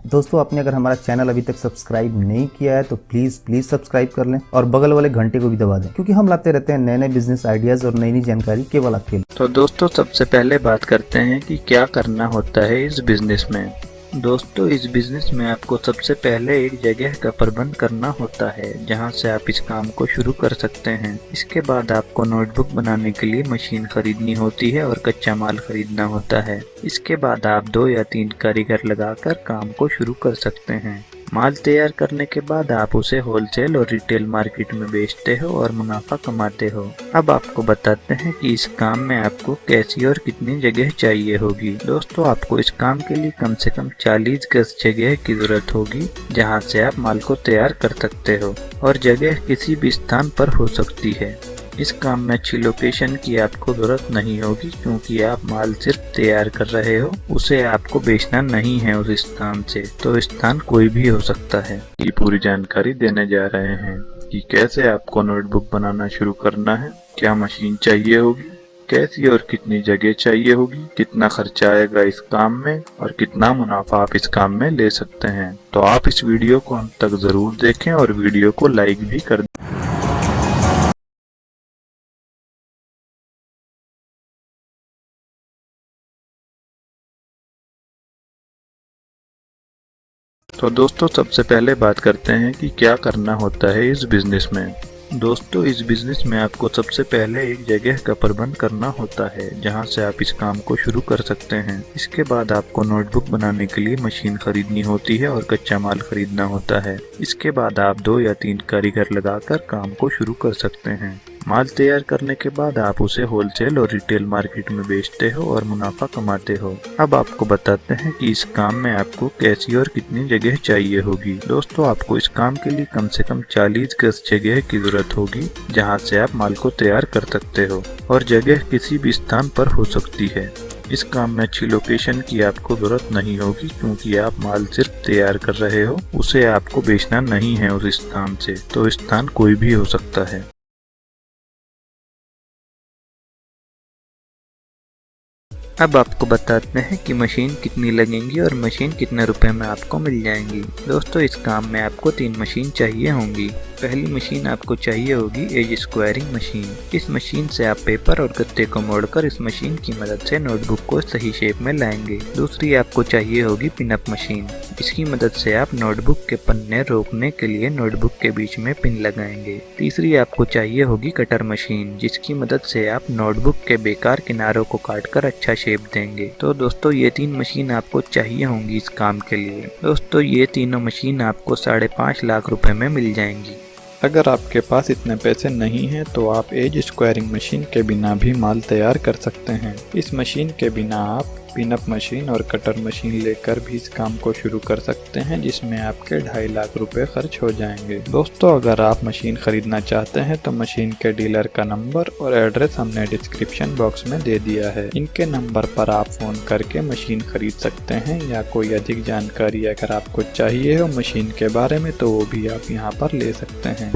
दोस्तों, आपने अगर हमारा चैनल अभी तक सब्सक्राइब नहीं किया है तो प्लीज सब्सक्राइब कर लें और बगल वाले घंटे को भी दबा दें, क्योंकि हम लाते रहते हैं नए नए बिजनेस आइडियाज और नई नई जानकारी केवल आपके लिए। तो दोस्तों, सबसे पहले बात करते हैं कि क्या करना होता है इस बिजनेस में। दोस्तों, इस बिजनेस में आपको सबसे पहले एक जगह का प्रबंध करना होता है जहां से आप इस काम को शुरू कर सकते हैं। इसके बाद आपको नोटबुक बनाने के लिए मशीन खरीदनी होती है और कच्चा माल खरीदना होता है। इसके बाद आप 2 या 3 कारीगर लगाकर काम को शुरू कर सकते हैं। माल तैयार करने के बाद आप उसे होलसेल और रिटेल मार्केट में बेचते हो और मुनाफा कमाते हो। अब आपको बताते हैं कि इस काम में आपको कैसी और कितनी जगह चाहिए होगी। दोस्तों, आपको इस काम के लिए कम से कम 40 गज जगह की जरूरत होगी जहां से आप माल को तैयार कर सकते हो, और जगह किसी भी स्थान पर हो सकती है। इस काम में अच्छी लोकेशन की आपको जरूरत नहीं होगी, क्योंकि आप माल सिर्फ तैयार कर रहे हो, उसे आपको बेचना नहीं है उस स्थान से। तो स्थान कोई भी हो सकता है। ये पूरी जानकारी देने जा रहे हैं कि कैसे आपको नोटबुक बनाना शुरू करना है, क्या मशीन चाहिए होगी, कैसी और कितनी जगह चाहिए होगी, कितना खर्चा आएगा इस काम में और कितना मुनाफा आप इस काम में ले सकते हैं। तो आप इस वीडियो को अंत तक जरूर देखें और वीडियो को लाइक भी कर दें। तो दोस्तों, सबसे पहले बात करते हैं कि क्या करना होता है इस बिजनेस में। दोस्तों, इस बिजनेस में आपको सबसे पहले एक जगह का प्रबंध करना होता है जहां से आप इस काम को शुरू कर सकते हैं। इसके बाद आपको नोटबुक बनाने के लिए मशीन खरीदनी होती है और कच्चा माल खरीदना होता है। इसके बाद आप 2 या 3 कारीगर लगाकर काम को शुरू कर सकते हैं। माल तैयार करने के बाद आप उसे होलसेल और रिटेल मार्केट में बेचते हो और मुनाफा कमाते हो। अब आपको बताते हैं कि इस काम में आपको कैसी और कितनी जगह चाहिए होगी। दोस्तों, आपको इस काम के लिए कम से कम 40 गज जगह की जरूरत होगी जहां से आप माल को तैयार कर सकते हो, और जगह किसी भी स्थान पर हो सकती है। इस काम में अच्छी लोकेशन की आपको जरूरत नहीं होगी, क्योंकि आप माल सिर्फ तैयार कर रहे हो, उसे आपको बेचना नहीं है उस स्थान से। तो स्थान कोई भी हो सकता है। अब आपको बताते हैं कि मशीन कितनी लगेंगी और मशीन कितने रुपए में आपको मिल जाएंगी। दोस्तों, इस काम में आपको 3 मशीन चाहिए होंगी। पहली मशीन आपको चाहिए होगी एज स्क्वायरिंग मशीन। इस मशीन से आप पेपर और गत्ते को मोड़कर इस मशीन की मदद से नोटबुक को सही शेप में लाएंगे। दूसरी आपको चाहिए होगी पिनअप मशीन। इसकी मदद से आप नोटबुक के पन्ने रोकने के लिए नोटबुक के बीच में पिन लगाएंगे। तीसरी आपको चाहिए होगी कटर मशीन, जिसकी मदद से आप नोटबुक के बेकार किनारों को काटकर अच्छा शेप देंगे। तो दोस्तों, ये 3 मशीन आपको चाहिए होंगी इस काम के लिए। दोस्तों, ये तीनों मशीन आपको 5.5 लाख रुपए में मिल जाएंगी। अगर आपके पास इतने पैसे नहीं हैं तो आप एज स्क्वायरिंग मशीन के बिना भी माल तैयार कर सकते हैं। इस मशीन के बिना आप पिनअप मशीन और कटर मशीन लेकर भी इस काम को शुरू कर सकते हैं, जिसमें आपके 2.5 लाख रुपए खर्च हो जाएंगे। दोस्तों, अगर आप मशीन खरीदना चाहते हैं तो मशीन के डीलर का नंबर और एड्रेस हमने डिस्क्रिप्शन बॉक्स में दे दिया है। इनके नंबर पर आप फोन करके मशीन खरीद सकते हैं, या कोई अधिक जानकारी अगर आपको चाहिए हो मशीन के बारे में तो वो भी आप यहाँ पर ले सकते हैं।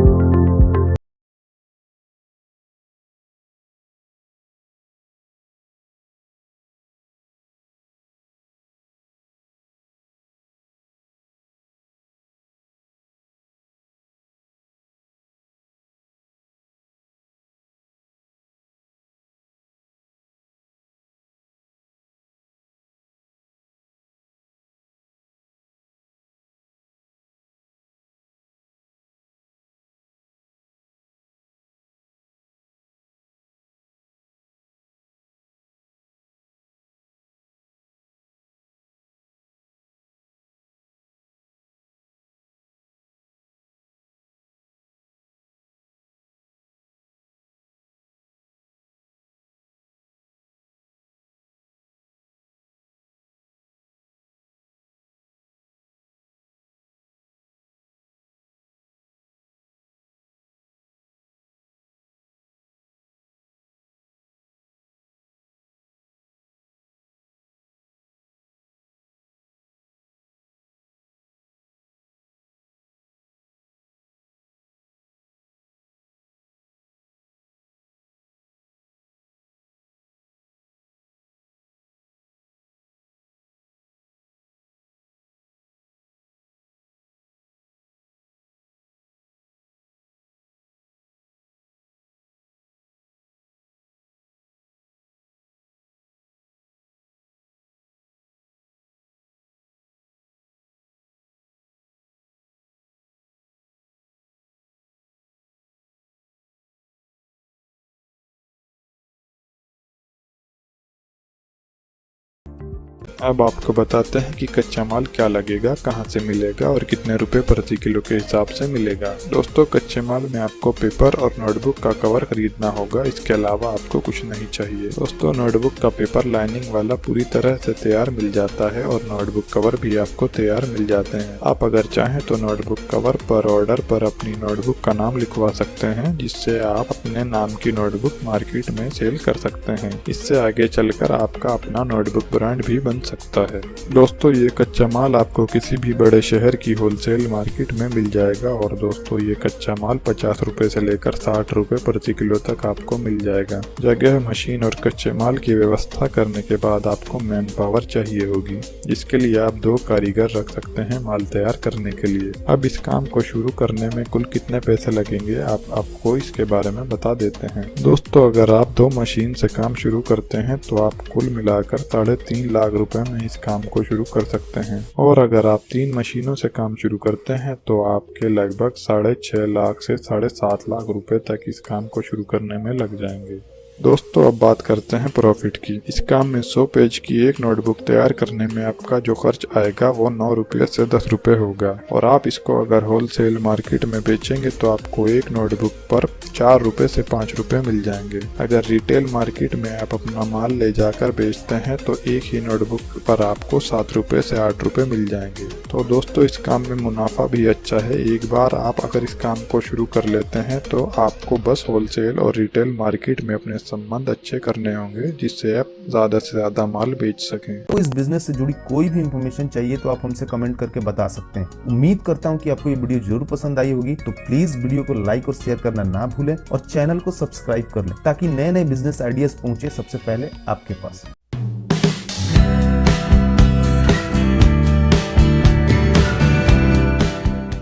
अब आपको बताते हैं कि कच्चा माल क्या लगेगा, कहां से मिलेगा और कितने रुपए प्रति किलो के हिसाब से मिलेगा। दोस्तों, कच्चे माल में आपको पेपर और नोटबुक का कवर खरीदना होगा, इसके अलावा आपको कुछ नहीं चाहिए। दोस्तों, नोटबुक का पेपर लाइनिंग वाला पूरी तरह से तैयार मिल जाता है और नोटबुक कवर भी आपको तैयार मिल जाते हैं। आप अगर चाहें तो नोटबुक कवर पर ऑर्डर पर अपनी नोटबुक का नाम लिखवा सकते हैं, जिससे आप अपने नाम की नोटबुक मार्केट में सेल कर सकते हैं। इससे आगे चलकर आपका अपना नोटबुक ब्रांड भी बन सकता है। दोस्तों, ये कच्चा माल आपको किसी भी बड़े शहर की होलसेल मार्केट में मिल जाएगा और दोस्तों ये कच्चा माल 50 रुपए से लेकर 60 रुपए प्रति किलो तक आपको मिल जाएगा। जगह, मशीन और कच्चे माल की व्यवस्था करने के बाद आपको मैन पावर चाहिए होगी, जिसके लिए आप 2 कारीगर रख सकते हैं माल तैयार करने के लिए। अब इस काम को शुरू करने में कुल कितने पैसे लगेंगे आपको इसके बारे में बता देते हैं। दोस्तों, अगर आप 2 मशीन से काम शुरू करते हैं तो आप कुल मिलाकर 3.5 लाख रुपए में इस काम को शुरू कर सकते हैं और अगर आप 3 मशीनों से काम शुरू करते हैं तो आपके लगभग 6.5 लाख से 7.5 लाख रुपए तक इस काम को शुरू करने में लग जाएंगे। दोस्तों, अब बात करते हैं प्रॉफिट की। इस काम में 100 पेज की एक नोटबुक तैयार करने में आपका जो खर्च आएगा वो 9 रुपये से 10 रुपये होगा और आप इसको अगर होलसेल मार्केट में बेचेंगे तो आपको एक नोटबुक पर 4 रुपये से 5 रुपये मिल जाएंगे। अगर रिटेल मार्केट में आप अपना माल ले जाकर बेचते हैं तो एक ही नोटबुक पर आपको 7 रुपये से 8 रुपये मिल जाएंगे। तो दोस्तों, इस काम में मुनाफा भी अच्छा है। एक बार आप अगर इस काम को शुरू कर लेते हैं तो आपको बस होलसेल और रिटेल मार्केट में अपने संबंध अच्छे करने होंगे, जिससे आप ज्यादा से ज्यादा माल बेच सकें। तो इस बिजनेस से जुड़ी कोई भी इंफॉर्मेशन चाहिए तो आप हमसे कमेंट करके बता सकते हैं। उम्मीद करता हूं कि आपको ये वीडियो जरूर पसंद आई होगी। तो प्लीज वीडियो को लाइक और शेयर करना ना भूलें और चैनल को सब्सक्राइब कर लें ताकि नए नए बिजनेस आइडियाज पहुंचे सबसे पहले आपके पास।